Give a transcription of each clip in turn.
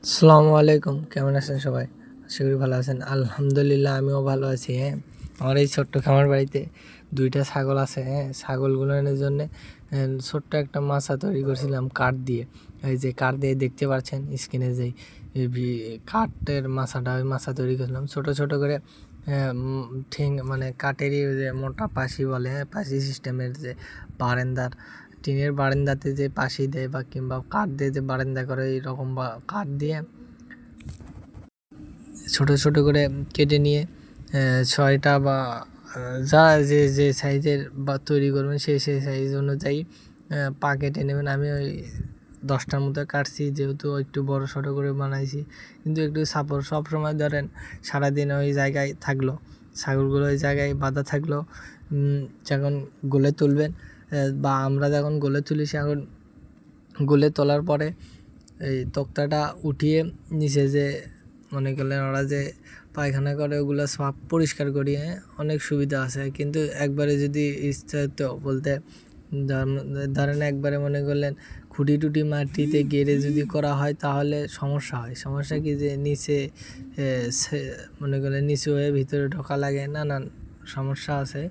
আসসালামু আলাইকুম, কেমন আছেন সবাই? আশা করি ভালো আছেন। আলহামদুলিল্লাহ আমিও ভালো আছি। আমার এই ছোট্ট খামার বাড়িতে 2টা ছাগল আছে। ছাগলগুলোর জন্যে ছোট্ট একটা মাচা তৈরি করছিলাম কাঠ দিয়ে। এই যে কাঠ দিয়ে দেখতে পাচ্ছেন স্ক্রিনে যেই কাঠের মাচাটা, ওই মাচা তৈরি করছিলাম ছোট ছোট করে। ঠিক মানে কাঠেরই যে মোটা পাশি বলে, পাশি সিস্টেমের যে বারান্দার টিনের বারান্দাতে যে পাশি দেয় বা কিংবা কাঠ দিয়ে যে বারান্দা করে, এইরকম বা কাঠ দিয়ে ছোট ছোট করে কেটে নিয়ে 6টা বা যা যে যে সাইজের বা তৈরি করবেন সেই সাইজ অনুযায়ী পা কেটে নেবেন। আমি ওই 10টার মতো কাটছি, যেহেতু একটু বড় সড়ো করে বানাইছি, কিন্তু একটু সাপোর্ট সবসময় ধরেন সারাদিন ওই জায়গায় থাকলো, ছাগলগুলো ওই জায়গায় বাঁধা থাকলো। যখন গলে তুলবেন বা আমরা যখন গলে তুলি, এখন গলে তোলার পরে এই তক্তাটা উঠিয়ে নিচে যে মনে করলেন ওরা যে পায়খানা করে, ওগুলো সব পরিষ্কার করিয়ে অনেক সুবিধা আছে। কিন্তু একবারে যদি ইচ্ছাতো বলতে ধরেন একবারে মনে করলেন খুঁটি টুটি মাটিতে গেড়ে যদি করা হয়, তাহলে সমস্যা হয়। সমস্যা কি যে নিচে মনে করলেন নিচু হয়ে ভিতরে ঢোকা লাগে, নানান সমস্যা আছে।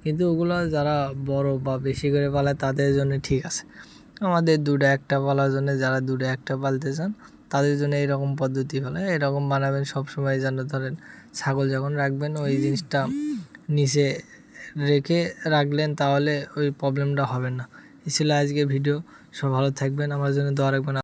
কিন্তু ওগুলো যারা বড় বা বেশি করে পালায় তাদের জন্য ঠিক আছে। আমাদের 2টা একটা পালার জন্য, যারা 2টা একটা পালতে চান তাদের জন্য এরকম পদ্ধতি হলে এরকম বানাবেন সবসময়। যেন ধরেন ছাগল যখন রাখবেন ওই জিনিসটা নিচে রেখে রাখলেন, তাহলে ওই প্রবলেমটা হবে না। এই ছিল আজকে ভিডিও। সব ভালো থাকবেন, আমার জন্য দোয়া রাখবেন।